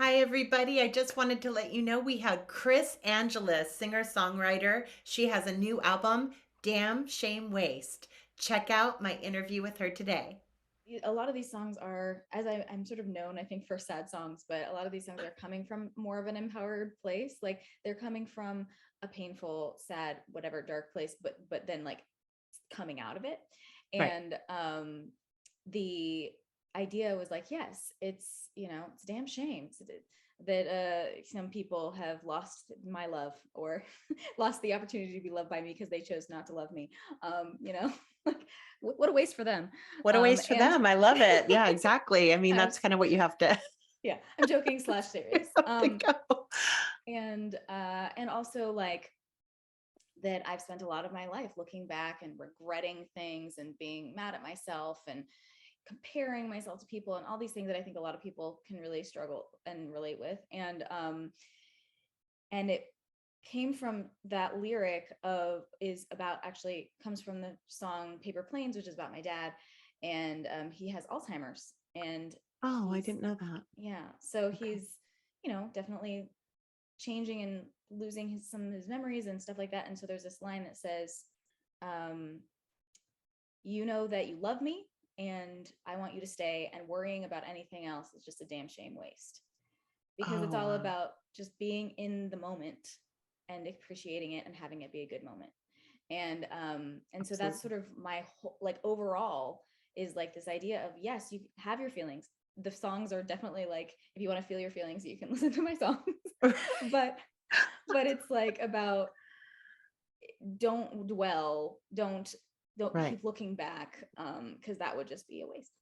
Hi, everybody. I just wanted to let you know we had Kris Angelis, singer-songwriter. She has a new album, Damn Shame Waste. Check out my interview with her today. A lot of these songs are, I'm sort of known, I think, for sad songs, but a lot of these songs are coming from more of an empowered place. Like they're coming from a painful, sad, whatever, dark place, but then like coming out of it. Right. And the idea was like, yes, it's a damn shame that some people have lost my love or lost the opportunity to be loved by me because they chose not to love me. Like what a waste for them. What a waste for And them. I love it. Yeah, exactly. I mean, I that's was, kind of what you have to, yeah, I'm joking slash you serious. have to go. And also like that I've spent a lot of my life looking back and regretting things and being mad at myself and comparing myself to people and all these things that I think a lot of people can really struggle and relate with. And it came from that lyric of is about actually comes from the song Paper Planes, which is about my dad. And he has Alzheimer's and Oh, I he's, didn't know that. yeah. So Okay. he's, definitely changing and losing some of his memories and stuff like that. And so there's this line that says, um, you know that you love me and I want you to stay, and worrying about anything else is just a damn shame waste. Because it's Oh, all wow. about just being in the moment and appreciating it and having it be a good moment. And so that's Absolutely. sort of my whole, like overall is like this idea of yes, you have your feelings. The songs are definitely like if you want to feel your feelings, you can listen to my songs. but but it's like about don't dwell, don't Right. keep looking back because that would just be a waste.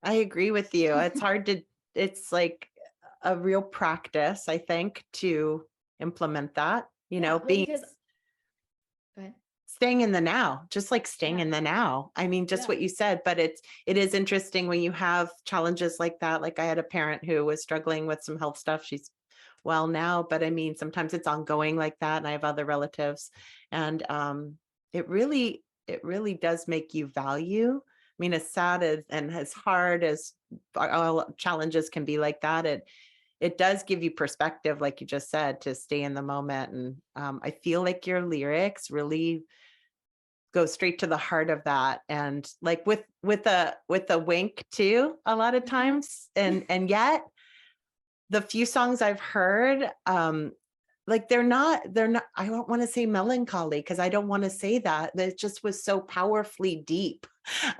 I agree with you. It's like a real practice, I think, to implement that, Yeah, well being because go ahead. staying in the now, just like staying Yeah, in the now. I mean, just yeah. what you said, but it is interesting when you have challenges like that. Like I had a parent who was struggling with some health stuff. She's well now, but I mean, sometimes it's ongoing like that. And I have other relatives. And it really does make you value. I mean, as sad as and as hard as all challenges can be like that, it does give you perspective, like you just said, to stay in the moment. And I feel like your lyrics really go straight to the heart of that, and like with a wink too a lot of Mm-hmm. times, and yet the few songs I've heard, like they're not, I don't want to say melancholy because I don't want to say that it just was so powerfully deep.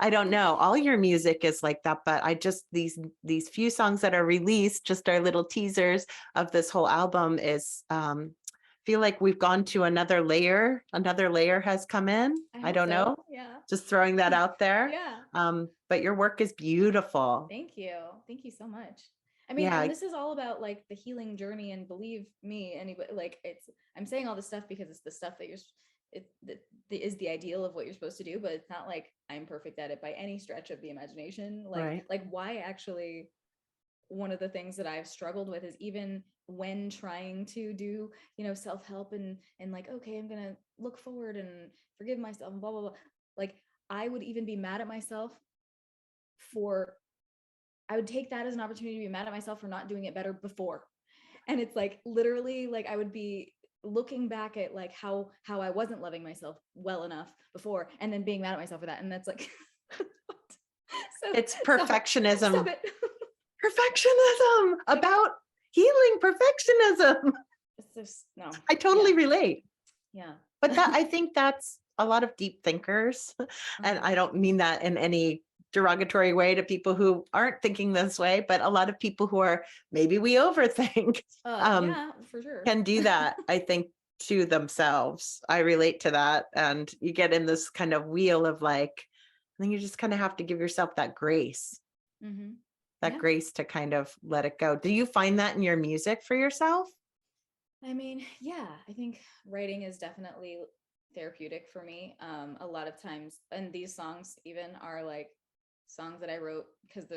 I don't know, all your music is like that, but I just these few songs that are released, just our little teasers of this whole album, is feel like we've gone to another layer has come in. I I hope don't so. know, Yeah. just throwing that out there. Yeah. But your work is beautiful. Thank you. Thank you so much. I mean, and Yeah. this is all about like the healing journey. And believe me, anybody, like I'm saying all this stuff because it's the stuff that that is the ideal of what you're supposed to do. But it's not like I'm perfect at it by any stretch of the imagination. Right. Like why actually one of the things that I've struggled with is even when trying to do, self-help and like, okay, I'm gonna look forward and forgive myself and blah blah blah. Like I would even be mad at myself for I would take that as an opportunity to be mad at myself for not doing it better before. And it's like literally like I would be looking back at like how I wasn't loving myself well enough before and then being mad at myself for that. And that's like so It's stop it. Stop perfectionism. it. Perfectionism Like about healing perfectionism. it's just no. I Yeah. totally relate. Yeah. But that I think that's a lot of deep thinkers. And Uh-huh. I don't mean that in any derogatory way to people who aren't thinking this way, but a lot of people who are, maybe we overthink, um, Yeah, for sure. can do that, I think, to themselves. I relate to that. And you get in this kind of wheel of like, then you just kind of have to give yourself Mm-hmm. that Yeah. grace to kind of let it go. Do you find that in your music for yourself? I mean, yeah, I think writing is definitely therapeutic for me. A lot of times, and these songs even are like songs that I wrote because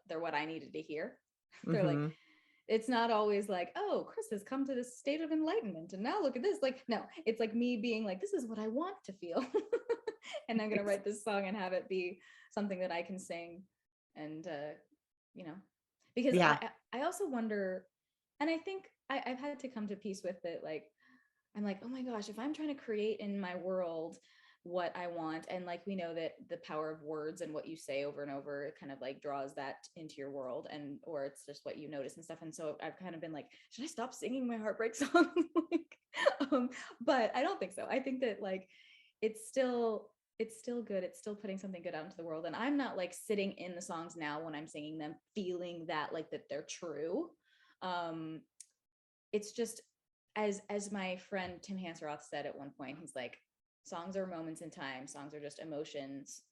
they're what I needed to hear. They're like, Hmm. it's not always like, oh, Kris has come to this state of enlightenment, and now look at this. Like, no, it's like me being like, this is what I want to feel, and I'm gonna write this song and have it be something that I can sing, and you know, Because Yeah. I also wonder, and I think I've had to come to peace with it. Like, I'm like, oh my gosh, if I'm trying to create in my world what I want, and like we know that the power of words and what you say over and over, it kind of like draws that into your world, and or it's just what you notice and stuff. And so I've kind of been like, should I stop singing my heartbreak song? Like, but I don't think so. I think that like it's still good. It's still putting something good out into the world. And I'm not like sitting in the songs now when I'm singing them feeling that like that they're true. It's just as my friend Tim Hanseroth said at one point, he's like, songs are moments in time, songs are just emotions,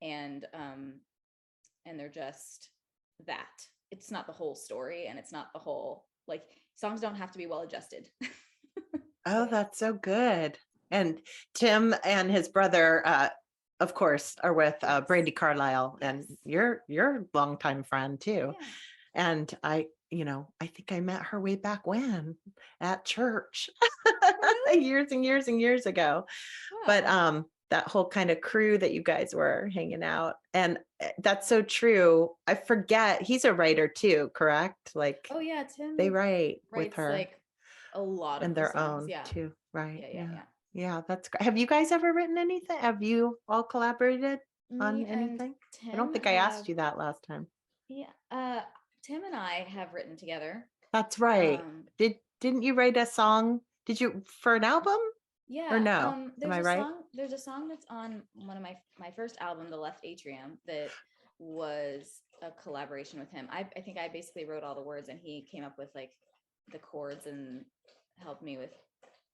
and they're just that. It's not the whole story, and it's not the whole, like, songs don't have to be well adjusted. Oh, that's so good. And Tim and his brother, of course, are with Yes. Brandy Carlisle, and Yes. you're a longtime friend too. Yeah. And I think I met her way back when at church Really? years and years and years ago. But Wow. that whole kind of crew that you guys were hanging out, and that's so true. I forget he's a writer too, correct? Like Oh yeah, they Tim write with writes her like a lot and of the their songs. own Yeah. too, right? Yeah, yeah, Yeah. yeah. Yeah, that's great. Have you guys ever written anything? Have you all collaborated on Me and anything? I don't Tim think I have, asked you that last time. yeah, Tim and I have written together. That's right. Um, Didn't you write a song? Did you for an album or yeah, no? Am I right? there's a song that's on one of my first album, The Left Atrium, that was a collaboration with him. I think I basically wrote all the words, and he came up with like the chords and helped me with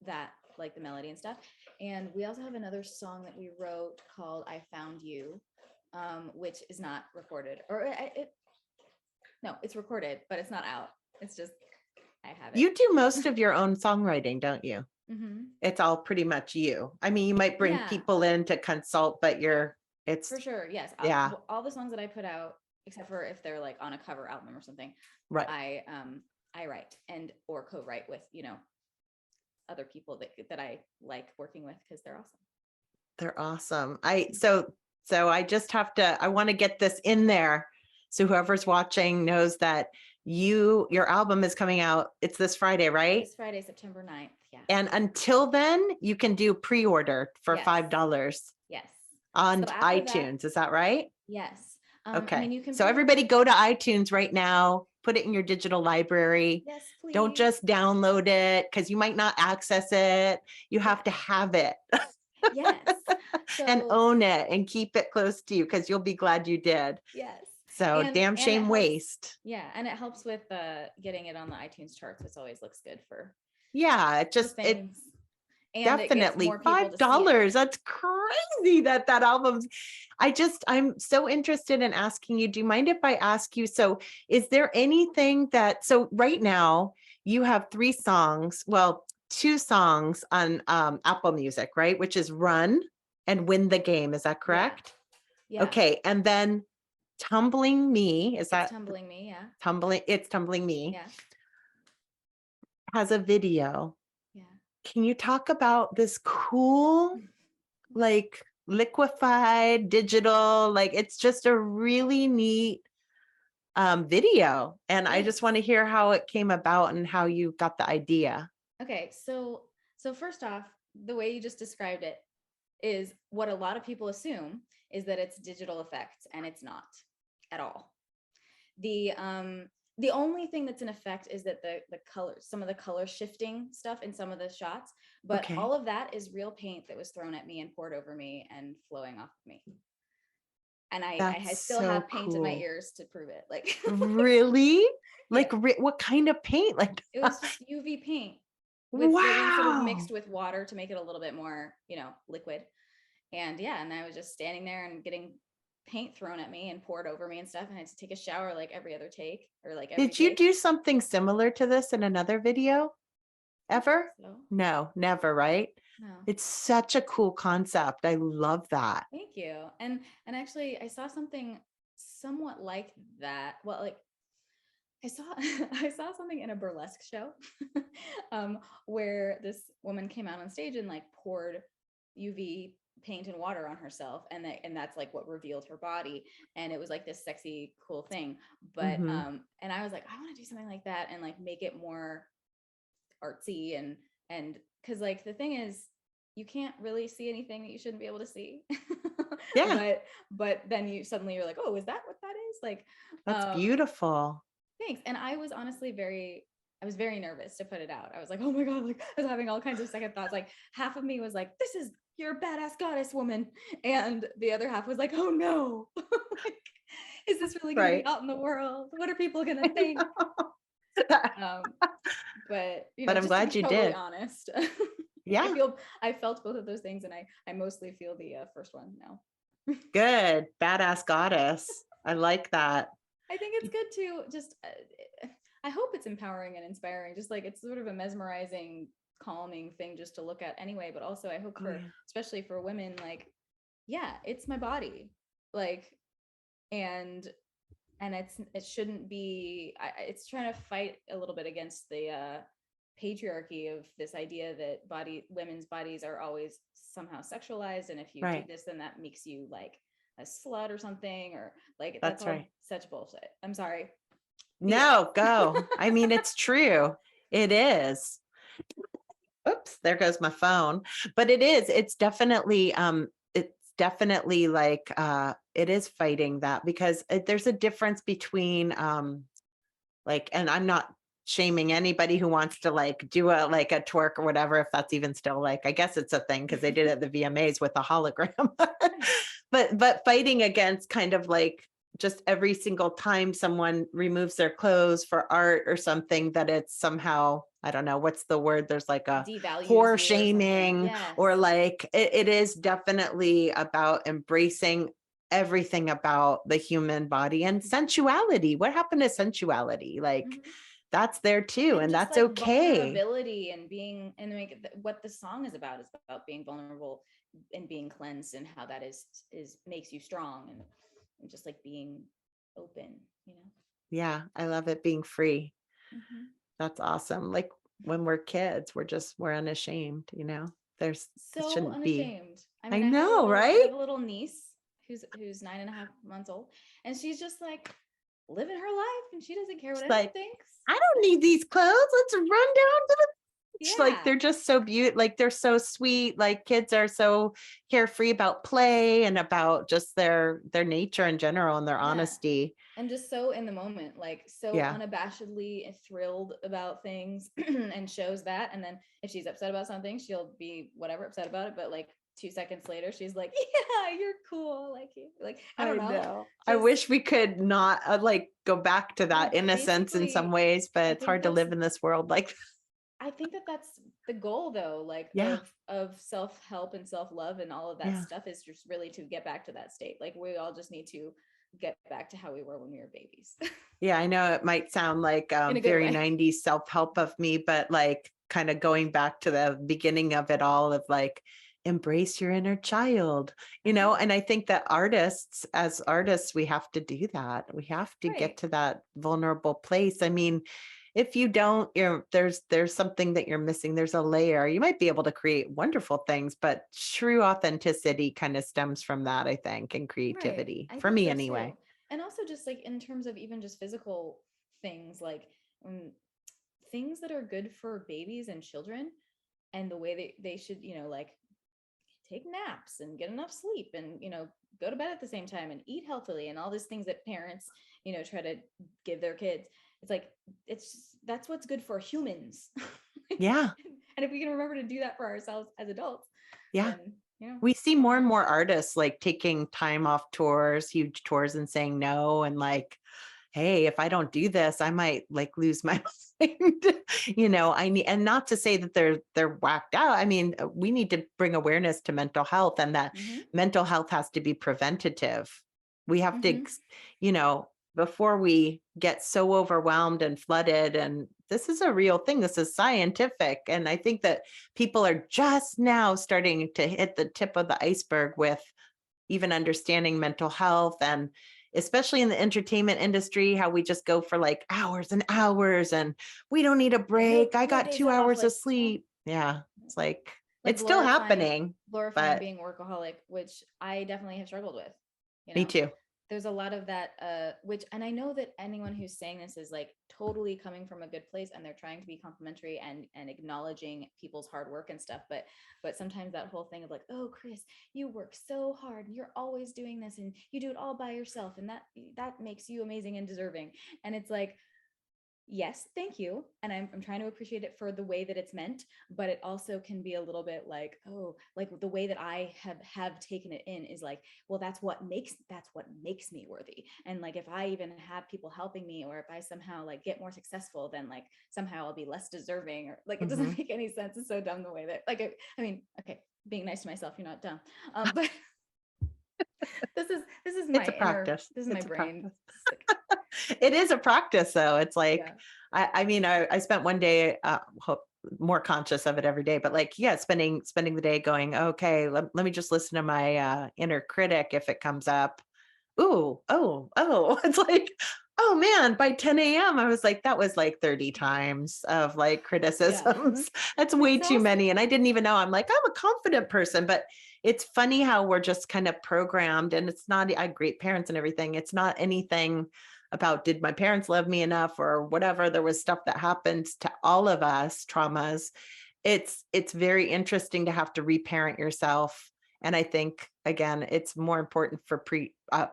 that, like the melody and stuff. And we also have another song that we wrote called I Found You, which is not recorded, or no, it's recorded, but it's not out. It's just, I have it. You do most of your own songwriting, don't you? Mm-hmm. It's all pretty much you. I mean, you might bring Yeah, people in to consult, but it's for sure. Yes. yeah, All the songs that I put out, except for if they're like on a cover album or something, right. I write and or co-write with, other people that I like working with, because they're awesome. They're awesome. So I just have to, I want to get this in there. So whoever's watching knows that your album is coming out. It's this Friday, right? This Friday, September 9th. Yeah. And until then, you can do pre-order for Yes. $5 Yes. on So iTunes. Is that right? Yes. Okay. I mean, you can So everybody go to iTunes right now, put it in your digital library. Yes, please. Don't just download it because you might not access it. You have to have it. Yes. And own it and keep it close to you, because you'll be glad you did. Yes. So damn shame waste. Yeah. And it helps with getting it on the iTunes charts, which always looks good for Yeah, it things. And definitely it gets more people $5. That's crazy that album's. I'm so interested in asking you, do you mind if I ask you, so is there anything so right now you have 3 songs, well, 2 songs on Apple Music, right? Which is Run and Win the Game. Is that correct? Yeah. Okay. And then Tumbling Me, It's Tumbling Me, yeah. It's Tumbling Me. Yeah. Has a video. Yeah. Can you talk about this cool, like liquefied digital, like it's just a really neat video. And I just want to hear how it came about and how you got the idea. Okay. So first off, the way you just described it is what a lot of people assume is that it's digital effects, and it's not at all. The only thing that's in effect is that the colors, some of the color shifting stuff in some of the shots, but all of that is real paint that was thrown at me and poured over me and flowing off of me. And I still have paint in my ears to prove it. Like really? Like what kind of paint? Like it was just UV paint wow. sort of mixed with water to make it a little bit more, liquid. And and I was just standing there and getting paint thrown at me and poured over me and stuff, and I had to take a shower like every other take, or like every Did you do something similar to this in another video ever? No, never, right? No. It's such a cool concept. I love that. Thank you. And actually I saw something somewhat like that. Well, like I saw something in a burlesque show where this woman came out on stage and like poured UV paint and water on herself, and that's like what revealed her body, and it was like this sexy, cool thing. But and I was like, I want to do something like that and like make it more artsy, and because like the thing is, you can't really see anything that you shouldn't be able to see. Yeah. But then you're like, oh, is that what that is? Like, That's beautiful. thanks. And I was honestly I was very nervous to put it out. I was like, oh my God, like I was having all kinds of second thoughts. Like half of me was like, this is, you're a badass goddess woman. And the other half was like, oh no, like, is this really going to be out in the world? What are people going to think? But you know, but I'm glad you totally did. Honest. Yeah. I felt both of those things, and I mostly feel the first one now. Good. Badass goddess. I like that. I think it's good to just, I hope it's empowering and inspiring. Just like, it's sort of a mesmerizing, calming thing just to look at anyway. But also I hope for, especially for women, like, yeah, it's my body. Like, and it shouldn't be, it's trying to fight a little bit against the patriarchy of this idea that women's bodies are always somehow sexualized. And if you do this, then that makes you like a slut or something, or like, that's all such bullshit. I'm sorry. No, go. I mean, it's true. It is. Oops, there goes my phone. But it's definitely like, it is fighting that, because there's a difference between, like, and I'm not shaming anybody who wants to like do a twerk or whatever, if that's even still like, I guess it's a thing because they did it at the VMAs with a hologram, but fighting against kind of like just every single time someone removes their clothes for art or something, that it's somehow, I don't know, what's the word? There's like a whore shaming, or like, it is definitely about embracing everything about the human body and sensuality. What happened to sensuality? Like, that's there too. And that's like okay. Vulnerability and being, and like what the song is about being vulnerable and being cleansed, and how that is makes you strong, and just like being open, you know? Yeah. I love it, being free. That's awesome. Like when we're kids, we're unashamed, you know, there's so shouldn't unashamed. be. I mean, I know, right? I have a little niece who's 9.5 months old, and she's just like living her life, and she doesn't care what anyone thinks. I don't need these clothes. Let's run down to the beach. Like, they're just so beautiful. Like, they're so sweet. Like, kids are so carefree about play and about just their nature in general and their honesty. And just so in the moment, like so unabashedly thrilled about things, and shows that. And then if she's upset about something, she'll be whatever upset about it. But like 2 seconds later, she's like, yeah, you're cool. Like, I don't know. I wish we could not like go back to that innocence in some ways, but it's hard to live in this world like that. I think that that's the goal though, like of self-help and self-love and all of that stuff, is just really to get back to that state. Like, we all just need to get back to how we were when we were babies. Yeah, I know it might sound like very 90s self-help of me, but like kind of going back to the beginning of it all, of like, embrace your inner child, you know? And I think that as artists, we have to do that. We have to get to that vulnerable place. I mean, if you don't, there's something that you're missing. There's a layer. You might be able to create wonderful things, but true authenticity kind of stems from that, I think, and creativity, for me anyway. And also just like in terms of even just physical things, like things that are good for babies and children, and the way they should, you know, like take naps and get enough sleep, and, you know, go to bed at the same time and eat healthily, and all these things that parents, you know, try to give their kids. It's like, that's what's good for humans. Yeah. And if we can remember to do that for ourselves as adults. Yeah. Then, you know. We see more and more artists like taking time off tours, huge tours, and saying no. And like, hey, if I don't do this, I might like lose my mind. You know, and not to say that they're whacked out. I mean, we need to bring awareness to mental health, and that mental health has to be preventative. We have to, you know, before we get so overwhelmed and flooded. And this is a real thing. This is scientific. And I think that people are just now starting to hit the tip of the iceberg with even understanding mental health, and especially in the entertainment industry, how we just go for like hours and hours and we don't need a break. I got 2 hours of sleep. Yeah. It's like, like It's still glorifying happening, glorifying but being a workaholic, which I definitely have struggled with, you me know. too. There's a lot of that which, and I know that anyone who's saying this is like totally coming from a good place and they're trying to be complimentary and acknowledging people's hard work and stuff, but sometimes that whole thing of like, oh Kris, you work so hard and you're always doing this and you do it all by yourself and that makes you amazing and deserving. And it's like, yes, thank you. And I'm trying to appreciate it for the way that it's meant, but it also can be a little bit like, oh, like the way that I have taken it in is like, well, that's what makes me worthy. And like, if I even have people helping me, or if I somehow like get more successful, then like somehow I'll be less deserving, or like, it Mm-hmm. doesn't make any sense. It's so dumb the way that like, I mean, okay, being nice to myself, you're not dumb. But this is It's my a practice. this is my It's a brain. practice. Like, It is a practice though. It's like, yeah. I mean, I spent one day, more conscious of it every day, but like, yeah, spending the day going, okay, let me just listen to my inner critic if it comes up. Ooh, oh, it's like, oh man, by 10 a.m. I was like, that was like 30 times of like Yeah. criticisms. That's It's way too exhausting. many. And I didn't even know. I'm like, I'm a confident person, but it's funny how we're just kind of programmed, and it's not, I have great parents and everything. It's not anything about did my parents love me enough or whatever. There was stuff that happened to all of us, traumas. It's very interesting to have to reparent yourself. And I think again, it's more important for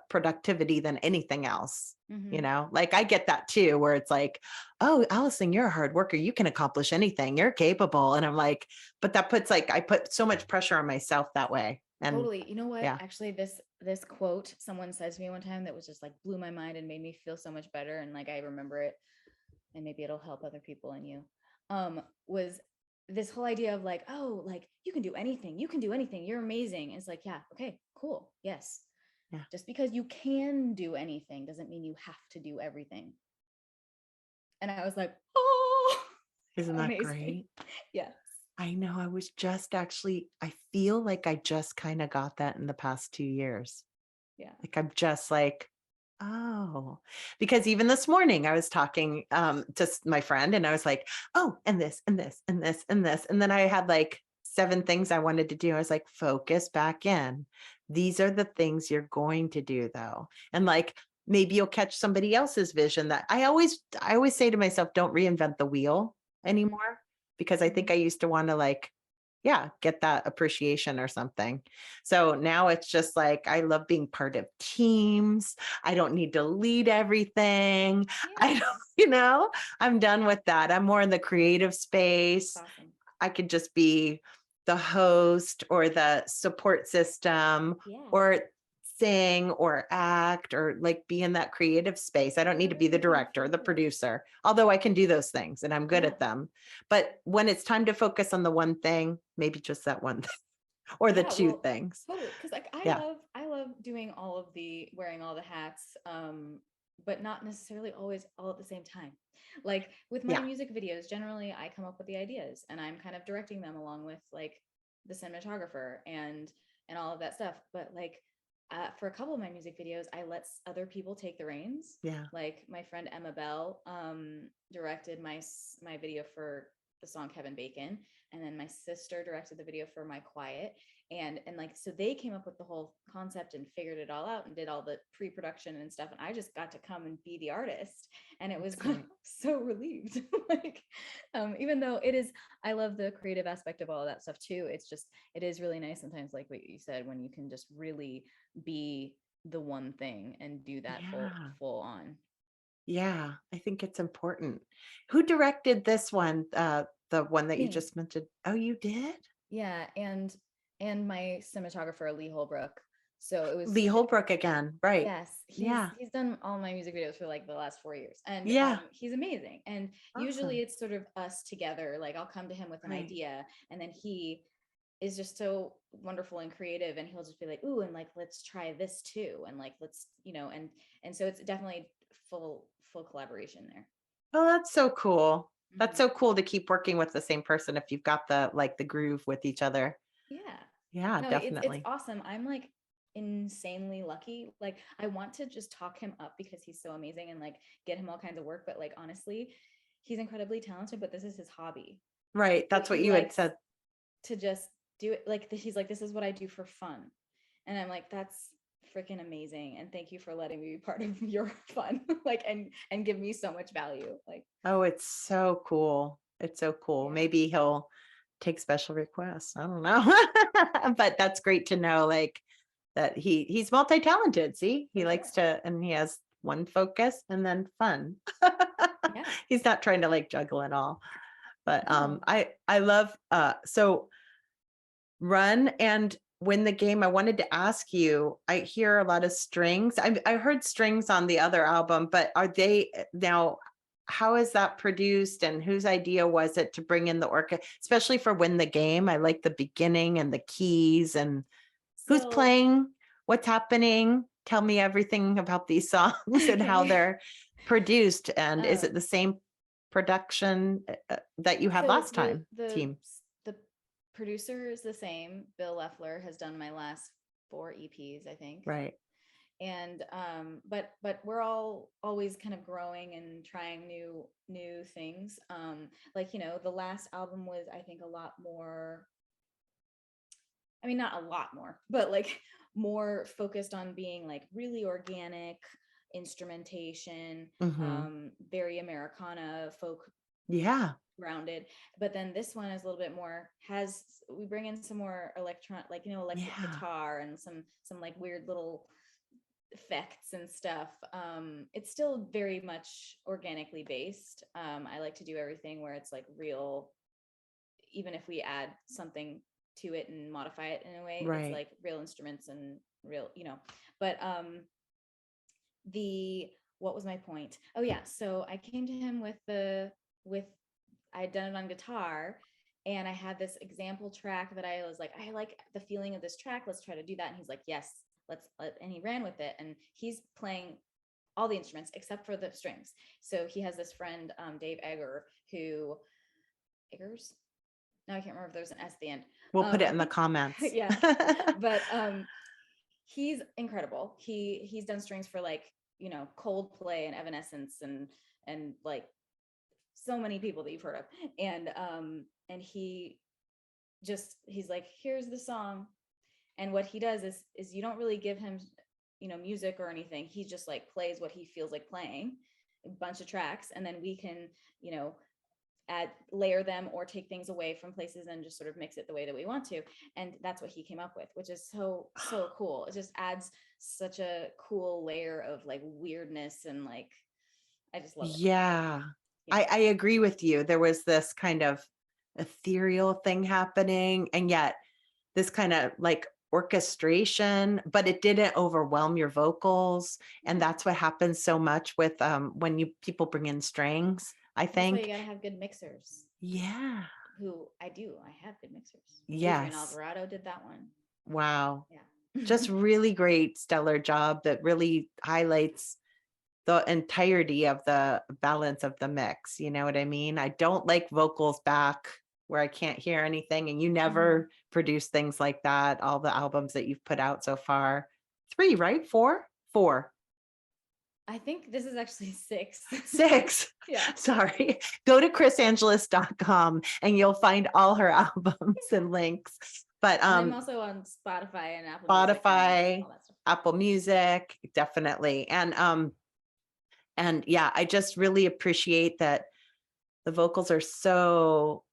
productivity than anything else. Mm-hmm. Like I get that too, where it's like, oh, Allison, you're a hard worker. You can accomplish anything. You're capable. And I'm like, but that puts like, I put so much pressure on myself that way. And Totally. You know what? yeah, Actually, this quote someone says to me one time that was just like blew my mind and made me feel so much better. And like I remember it, and maybe it'll help other people and you. Was this whole idea of like, oh, like you can do anything. You can do anything. You're amazing. It's like, yeah, okay, cool. Yes. yeah. Just because you can do anything doesn't mean you have to do everything. And I was like, oh, Isn't that amazing. great? Yes. I know. I was just actually, I feel like I just kind of got that in the past 2 years. Yeah. Like I'm just like, oh, because even this morning I was talking to my friend and I was like, oh, and this and this and this and this. And then I had like 7 things I wanted to do. I was like, focus back in. These are the things you're going to do though. And like maybe you'll catch somebody else's vision that I always say to myself, don't reinvent the wheel anymore, because I think Mhm. I used to want to like, yeah, get that appreciation or something. So now it's just like, I love being part of teams. I don't need to lead everything. I Yes. don't, I'm done with that. I'm more in the creative space. That's awesome. I could just be the host or the support system Yeah. or sing or act or like be in that creative space. I don't need to be Whatever the you director, feel the like. producer, although I can do those things and I'm good Yeah. at them. But when it's time to focus on the one thing, maybe just that one thing or the Yeah, two well, things. totally. Because like Yeah. I love doing all of the wearing all the hats, but not necessarily always all at the same time. Like with my Yeah. music videos, generally I come up with the ideas and I'm kind of directing them along with like the cinematographer and all of that stuff. But like for a couple of my music videos, I let other people take the reins. Yeah. Like my friend Emma Bell directed my video for the song Kevin Bacon, and then my sister directed the video for My Quiet, and like so they came up with the whole concept and figured it all out and did all the pre-production and stuff, and I just got to come and be the artist, and it That's was great. so relieved. Like even though it is, I love the creative aspect of all of that stuff too, it's just it is really nice sometimes, like what you said, when you can just really be the one thing and do that Yeah. full on. Yeah. I think it's important. Who directed this one? The one that you Me. just mentioned. Oh, you did? Yeah, and my cinematographer Lee Holbrook. So it was Lee Holbrook again. Right. yes, Yeah. he's done all my music videos for like the last 4 years, and Yeah. he's amazing. And usually Awesome. it's sort of us together. Like I'll come to him with an Right. idea, and then he is just so wonderful and creative, and he'll just be like, "Ooh, and like let's try this too," and like let's and so it's definitely full collaboration there. Oh, that's so cool. That's Mhm. so cool to keep working with the same person if you've got the like the groove with each other. Yeah. Yeah, No, it's definitely. awesome. I'm like insanely lucky. Like I want to just talk him up because he's so amazing and like get him all kinds of work, but like honestly, he's incredibly talented, but this is his hobby. Right. Like That's what he you had likes said. to just do it like he's like, this is what I do for fun. And I'm like, that's freaking amazing. And thank you for letting me be part of your fun, like, and give me so much value. Like, Oh, it's so cool. It's so cool. yeah. Maybe he'll take special requests. I don't know. But that's great to know, like that he's multi-talented. See, he For likes sure. to, and he has one focus and then fun. Yeah. He's not trying to like juggle it all. But No. I love so Run and Win the Game. I wanted to ask you, I hear a lot of strings. I heard strings on the other album, but are they now, how is that produced and whose idea was it to bring in the orchestra, especially for Win the Game? I like the beginning and the keys and who's So, playing, what's happening. Tell me everything about these songs and how okay. they're produced. And is it Um, the same production that you had so last time, team? the producer is the same. Bill Leffler has done my last 4 EPs, I think. Right. And but we're all always kind of growing and trying new things. Like, you know, the last album was, I think, a lot more, I mean, not a lot more, but like more focused on being like really organic instrumentation, Hmm. very Americana folk Yeah. grounded. But then this one is a little bit more, has, we bring in some more electron, like, you know, electric Yeah. guitar and some like weird little effects and stuff. It's still very much organically based. I like to do everything where it's like real, even if we add something to it and modify it in a way, it's Right. like real instruments and real, you know. But the what was my point? Oh yeah, so I came to him with I had done it on guitar, and I had this example track that I was like, I like the feeling of this track, let's try to do that. And he's like, yes, and he ran with it, and he's playing all the instruments except for the strings. So he has this friend, Dave who Eggers, now I can't remember if there's an S at the end. We'll put it in the comments. Yeah, but he's incredible. He's done strings for, like, you know, Coldplay and Evanescence and like so many people that you've heard of. And he's like, here's the song. And what he does is you don't really give him, you know, music or anything. He just like plays what he feels like playing, a bunch of tracks, and then we can, you know, layer them or take things away from places and just sort of mix it the way that we want to. And that's what he came up with, which is so cool. It just adds such a cool layer of like weirdness, and like, I just love it. Yeah. Yeah. I agree with you. There was this kind of ethereal thing happening, and yet this kind of like orchestration, but it didn't overwhelm your vocals. And that's what happens so much with when people bring in strings, I That's why you think. gotta have good mixers. Yeah. Who I do. I have good mixers. Adrian Yes. Alvarado did that one. Wow. Yeah. Just really great, stellar job that really highlights the entirety of the balance of the mix. You know what I mean? I don't like vocals back where I can't hear anything. And you never produce things like that. All the albums that you've put out so far. 3, right? 4? 4. I think this is actually 6. 6. Yeah. Sorry. Go to krisangelis.com and you'll find all her albums and links. But And I'm also on Spotify and Apple Music Spotify, and all that stuff. Apple Music, definitely. And yeah, I just really appreciate that the vocals are so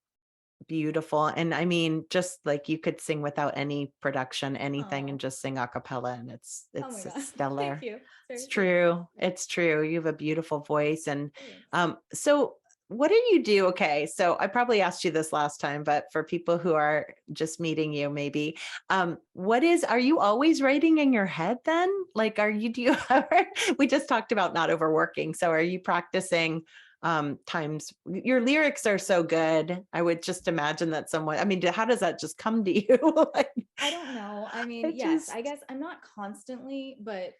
beautiful. And I mean, just like you could sing without any production, anything, and Oh, just sing a cappella, and it's oh my it's God. it's Thank stellar. you. It's Very sweet. true. It's true. You have a beautiful voice. And Thanks. so what do you do? Okay. So I probably asked you this last time, but for people who are just meeting you, maybe, are you always writing in your head then? Like, do you ever, we just talked about not overworking. So are you practicing times? Your lyrics are so good. I would just imagine that someone, I mean, how does that just come to you? Like, I don't know. I mean, it yes, just, I guess I'm not constantly, but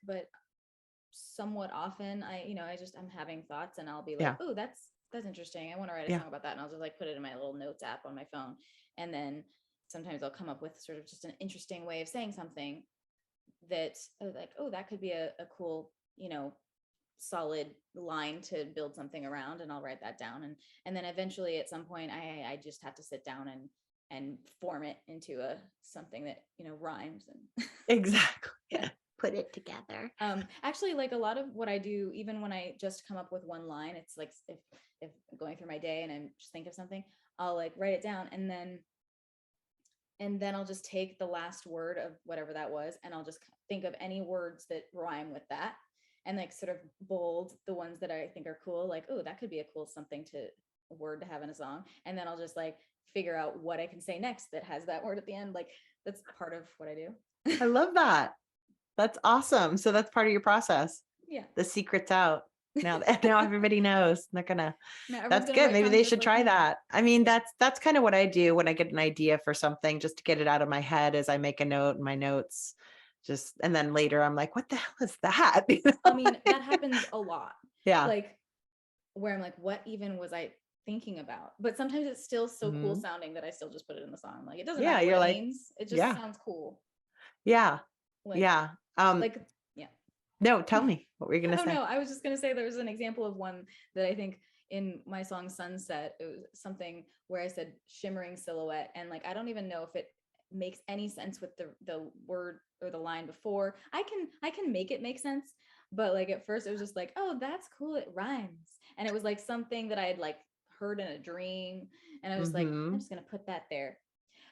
somewhat often I'm having thoughts, and I'll be like, yeah. oh, that's interesting. I want to write a Yeah. song about that. And I'll just like put it in my little notes app on my phone. And then sometimes I'll come up with sort of just an interesting way of saying something that, like, oh, that could be a cool, solid line to build something around. And I'll write that down. And then eventually at some point I just have to sit down and form it into something that, rhymes and Exactly. yeah. Put it together. Actually, like a lot of what I do, even when I just come up with one line, it's like if I'm going through my day and I'm just think of something, I'll like write it down, and then I'll just take the last word of whatever that was, and I'll just think of any words that rhyme with that, and like sort of bold the ones that I think are cool, like, oh, that could be a cool word to have in a song. And then I'll just like figure out what I can say next that has that word at the end. Like that's part of what I do. I love that. That's awesome. So that's part of your process. Yeah. The secret's out. Now everybody knows. They're gonna, that's good. Maybe they should try that. I mean, that's kind of what I do when I get an idea for something, just to get it out of my head, as I make a note in my notes. And then later I'm like, what the hell is that? I mean, that happens a lot. Yeah. Like where I'm like, what even was I thinking about? But sometimes it's still so cool sounding that I still just put it in the song. Like it doesn't matter what it means. It just sounds cool. Yeah. Like, yeah. Yeah. No, tell me what were you going to say? No, I was just going to say there was an example of one that I think in my song Sunset, it was something where I said shimmering silhouette. And like, I don't even know if it makes any sense with the word or the line before. I can make it make sense. But like at first it was just like, oh, that's cool. It rhymes. And it was like something that I had like heard in a dream. And I was like, I'm just going to put that there.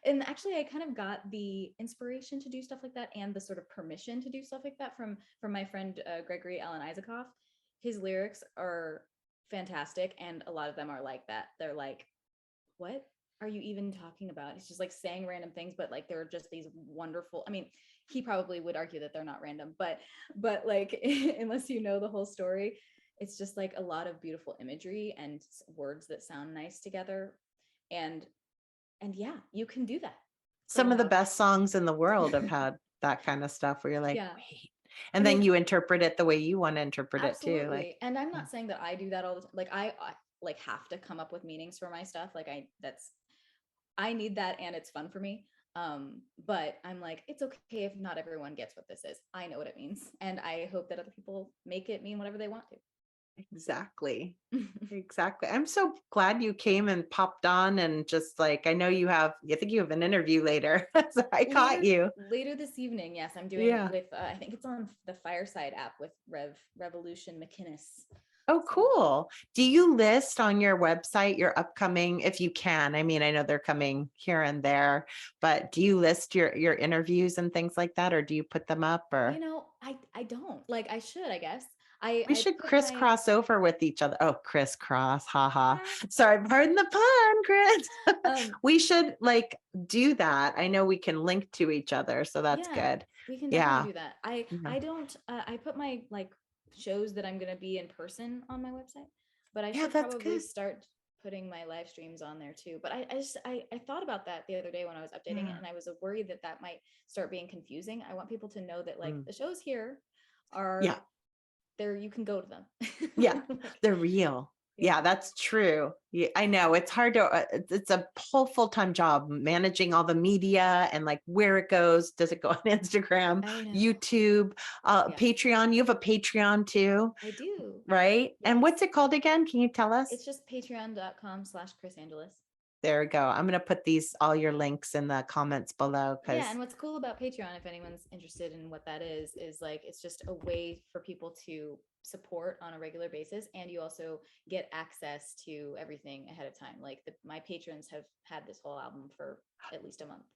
And actually I kind of got the inspiration to do stuff like that, and the sort of permission to do stuff like that from my friend Gregory Alan Isaacoff. His lyrics are fantastic, and a lot of them are like that. They're like, what are you even talking about? It's just like saying random things, but like they're just these wonderful, I mean, he probably would argue that they're not random, but like unless you know the whole story, it's just like a lot of beautiful imagery and words that sound nice together. And yeah, you can do that. Some of the best songs in the world have had that kind of stuff where you're like, wait. And then you interpret it the way you want to interpret it too. Like, and I'm not saying that I do that all the time. Like I like have to come up with meanings for my stuff. Like I need that, and it's fun for me. But I'm like, it's okay if not everyone gets what this is. I know what it means. And I hope that other people make it mean whatever they want to. Exactly. Exactly. I'm so glad you came and popped on, and just like, I know I think you have an interview later. So I caught you later this evening. Yes, I'm doing it with, I think it's on the Fireside app with Revolution McInnes. Oh, cool. Do you list on your website your upcoming, if you can? I mean, I know they're coming here and there, but do you list your interviews and things like that, or do you put them up? Or I don't. Like I should, I guess. We should crisscross over with each other. Oh, crisscross. Haha. Sorry, pardon the pun, Kris. We should like do that. I know we can link to each other, so that's good. We can definitely do that. I don't, I put my like shows that I'm going to be in person on my website, but I should probably start putting my live streams on there too. But I thought about that the other day when I was updating it, and I was worried that might start being confusing. I want people to know that like the shows here are there, you can go to them. Yeah, they're real. Yeah, that's true. Yeah, I know it's hard to, it's a whole full-time job managing all the media and like where it goes. Does it go on Instagram, YouTube, Patreon? You have a Patreon too. I do. Right. Yes. And what's it called again? Can you tell us? It's just patreon.com/Kris Angelis. There we go. I'm going to put all your links in the comments below. Yeah. And what's cool about Patreon, if anyone's interested in what that is like, it's just a way for people to support on a regular basis. And you also get access to everything ahead of time. Like my patrons have had this whole album for at least a month.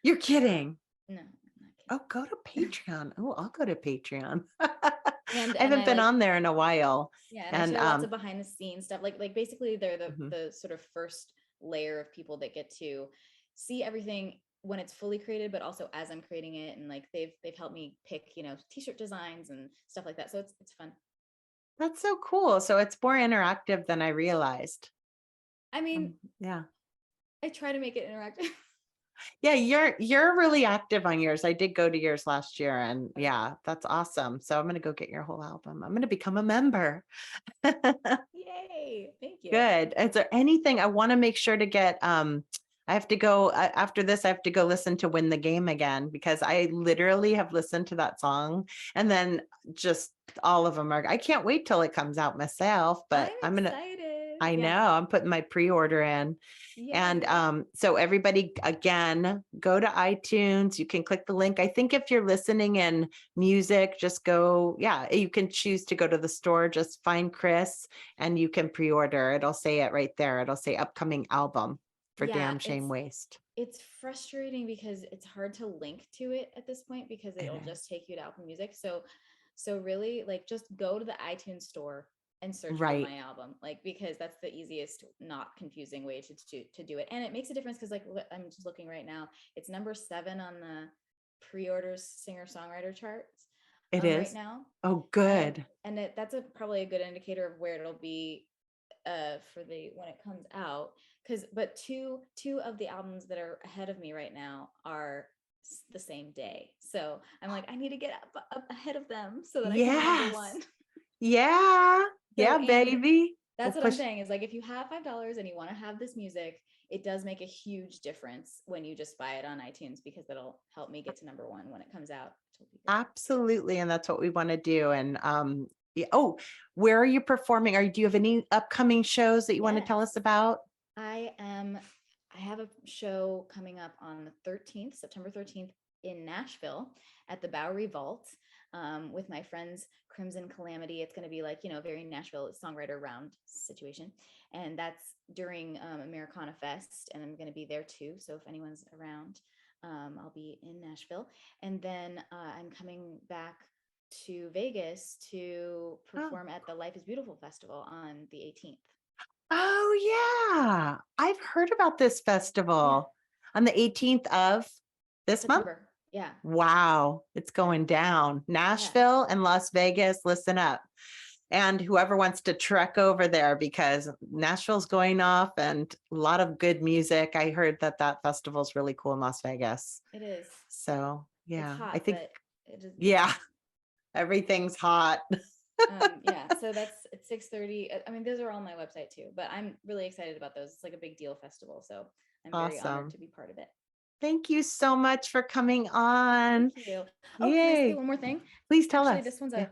You're kidding. No, I'm not kidding. Oh, go to Patreon. Oh, I'll go to Patreon. I haven't been on there in a while. Yeah. And I share lots of behind the scenes stuff. Like basically they're the sort of first layer of people that get to see everything when it's fully created, but also as I'm creating it. And like they've helped me pick, t-shirt designs and stuff like that. So it's fun. That's so cool. So it's more interactive than I realized. I mean, yeah, I try to make it interactive. Yeah, you're really active on yours. I did go to yours last year, and yeah, that's awesome. So I'm going to go get your whole album. I'm going to become a member. Yay. Thank you. Good. Is there anything I want to make sure to get? I have to go after this. I have to go listen to Win the Game again, because I literally have listened to that song, and then just all of them are, I can't wait till it comes out myself, but I'm excited. I know. I'm putting my pre-order in. And so everybody, again, go to iTunes. You can click the link. I think if you're listening in music, just go. Yeah, you can choose to go to the store. Just find Kris and you can pre-order. It'll say it right there. It'll say upcoming album for Damn Shame Waste. It's frustrating because it's hard to link to it at this point because it'll just take you to Apple Music. So really, like, just go to the iTunes store and search for my album, like, because that's the easiest, not confusing way to do it. And it makes a difference because, like, I'm just looking right now, it's number 7 on the pre-orders singer-songwriter charts. It is right now. Oh, good. And that's probably a good indicator of where it'll be for when it comes out. But two of the albums that are ahead of me right now are the same day. So I'm like, I need to get up ahead of them so that I can be number 1. Yeah. Yeah, baby. That's what I'm saying is, like, if you have $5 and you want to have this music, it does make a huge difference when you just buy it on iTunes, because that'll help me get to number 1 when it comes out. Absolutely. And that's what we want to do. And oh, where are you performing? Do you have any upcoming shows that you want to tell us about? I have a show coming up on the 13th, September 13th in Nashville at the Bowery Vault with my friends Crimson Calamity. It's going to be like, very Nashville songwriter round situation. And that's during Americana Fest. And I'm going to be there too. So if anyone's around, I'll be in Nashville. And then I'm coming back to Vegas to perform at the Life is Beautiful Festival on the 18th. Oh, yeah. I've heard about this festival on the 18th of this September. month. Yeah. Wow. It's going down. Nashville and Las Vegas. Listen up. And whoever wants to trek over there, because Nashville's going off and a lot of good music. I heard that festival is really cool in Las Vegas. It is. So, yeah, it's hot, I think, but everything's hot. So that's at 6:30. I mean, those are all on my website too, but I'm really excited about those. It's like a big deal festival. So I'm very honored to be part of it. Thank you so much for coming on. Thank you. Oh, can I say one more thing? Please tell us. This one's I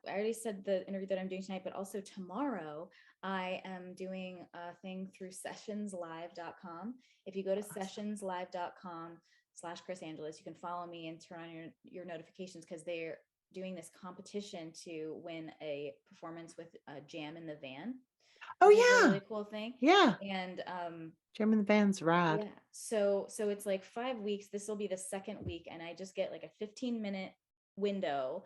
already said the interview that I'm doing tonight, but also tomorrow I am doing a thing through sessionslive.com. If you go to sessionslive.com/Kris Angelis, you can follow me and turn on your notifications, because they're doing this competition to win a performance with Jam in the Van. Oh yeah, a really cool thing. Yeah. And Jam in the Van's rad. Yeah. So it's like 5 weeks. This will be the second week, and I just get like a 15-minute window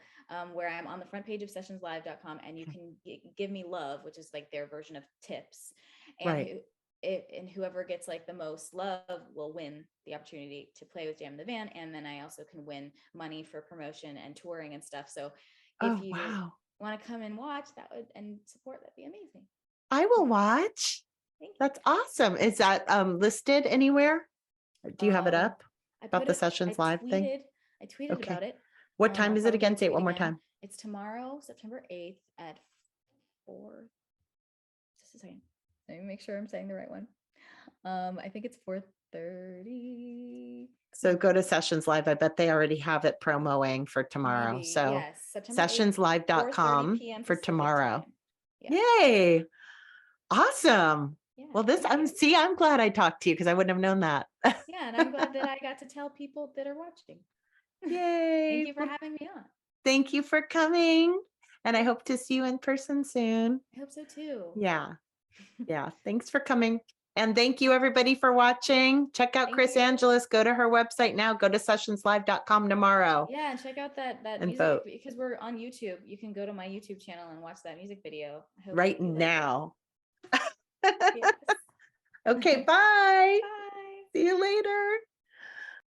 where I'm on the front page of sessionslive.com, and you can give me love, which is like their version of tips. And and whoever gets like the most love will win the opportunity to play with Jam in the Van. And then I also can win money for promotion and touring and stuff. So if you want to come and watch and support, that'd be amazing. I will watch. That's awesome. Is that listed anywhere? Do you have it up about the Sessions Live thing? I tweeted about it. What time is it again? Say it one more time. It's tomorrow, September 8th at 4. Just a second. Let me make sure I'm saying the right one. I think it's 4:30. So go to Sessions Live. I bet they already have it promoing for tomorrow. Maybe. So yes, sessionslive.com for tomorrow. Yay. Awesome. Yeah, well, I'm glad I talked to you, because I wouldn't have known that. Yeah. And I'm glad that I got to tell people that are watching. Yay. Thank you for having me on. Thank you for coming. And I hope to see you in person soon. I hope so too. Yeah. Yeah. Thanks for coming. And thank you everybody for watching. Check out Kris Angelis. Go to her website now. Go to sessionslive.com tomorrow. Yeah. And check out that and music, vote. Because we're on YouTube. You can go to my YouTube channel and watch that music video. Right now. Yes. Okay. Bye. Bye.